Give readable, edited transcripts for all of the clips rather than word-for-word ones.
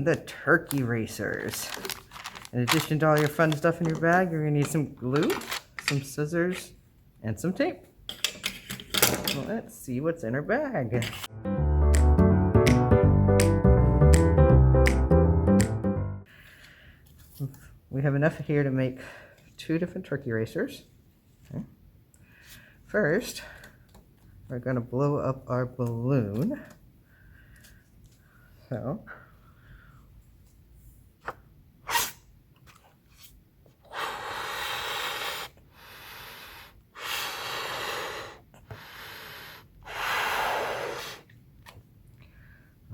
the turkey racers. In addition to all your fun stuff in your bag, you're gonna need some glue, some scissors, and some tape. Well, let's see what's in our bag. We have enough here to make 2 different turkey racers. Okay. First, we're going to blow up our balloon. So,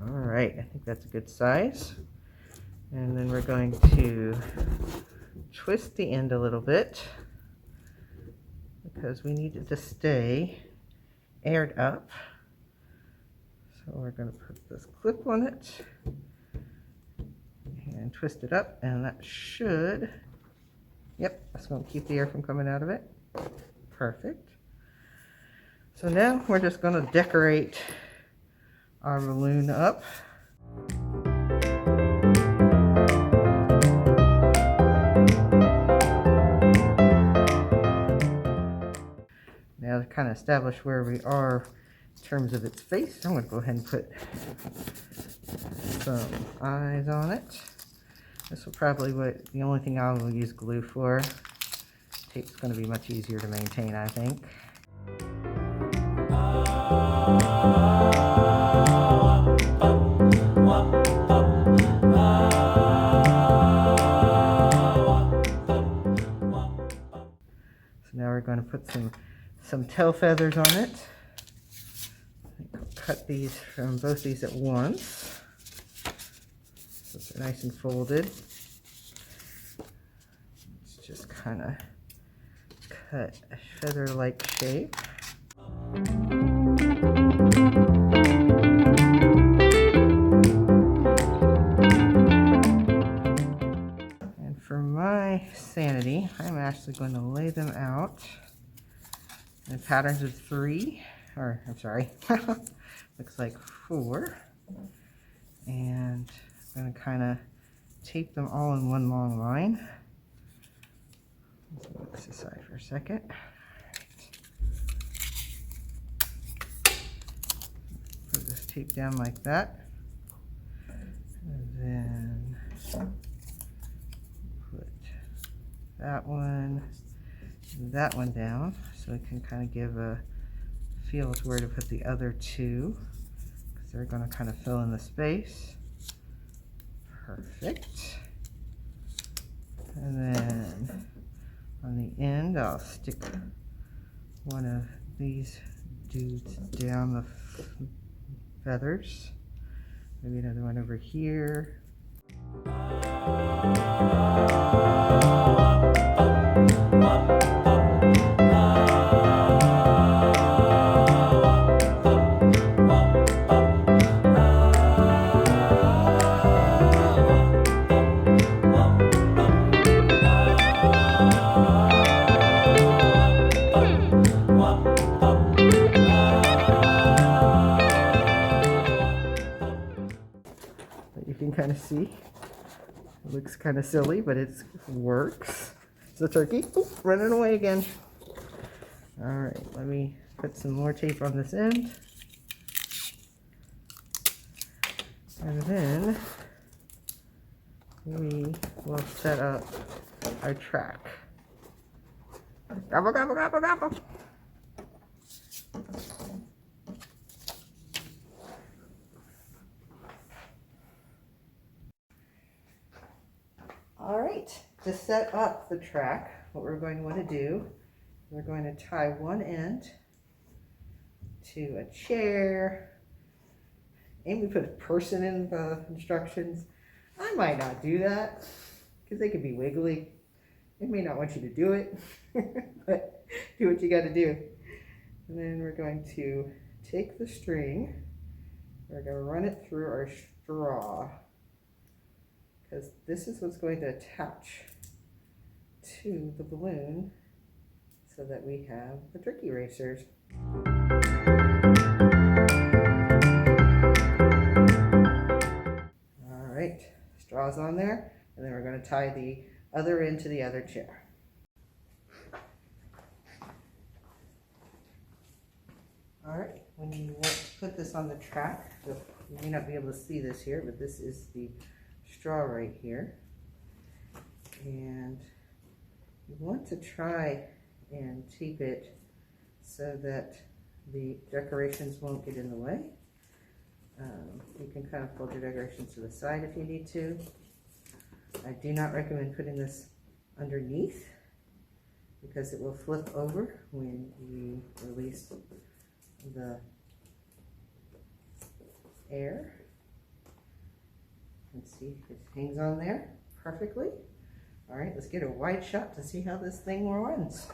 all right, I think that's a good size. And then we're going to twist the end a little bit because we need it to stay aired up. So we're going to put this clip on it and twist it up, and that should, yep, that's going to keep the air from coming out of it. Perfect. So now we're just going to decorate our balloon up. Now to kind of establish where we are in terms of its face, I'm going to go ahead and put some eyes on it. This will probably be the only thing I will use glue for. Tape's going to be much easier to maintain, I think. So now we're going to put some tail feathers on it. I'll cut these from both these at once, so they're nice and folded. Let's just kind of cut a feather-like shape. And for my sanity, I'm actually going to lay them out in patterns of 3, or I'm sorry, looks like 4. And I'm going to kind of tape them all in one long line. Let's move this aside for a second. Put this tape down like that. And then put that one down, so we can kind of give a feel to where to put the other 2, because they're going to kind of fill in the space. Perfect. And then on the end, I'll stick one of these dudes down the feathers. Maybe another one over here. You can kind of see, it looks kind of silly, but it works. It's the turkey. Oop, running away again. All right, let me put some more tape on this end. And then we will set up our track. Gobble, gobble, gobble, gobble. All right, to set up the track, what we're going to want to do, we're going to tie one end to a chair. Amy put a person in the instructions. I might not do that because they could be wiggly. They may not want you to do it, but do what you got to do. And then we're going to take the string, we're going to run it through our straw, because this is what's going to attach to the balloon so that we have the turkey racers. All right, straws on there, and then we're going to tie the other end to the other chair. All right, when you want to put this on the track, you may not be able to see this here, but this is the straw right here. And you want to try and tape it so that the decorations won't get in the way. You can kind of fold your decorations to the side if you need to. I do not recommend putting this underneath because it will flip over when you release the air. You can see it hangs on there perfectly. All right, let's get a wide shot to see how this thing runs.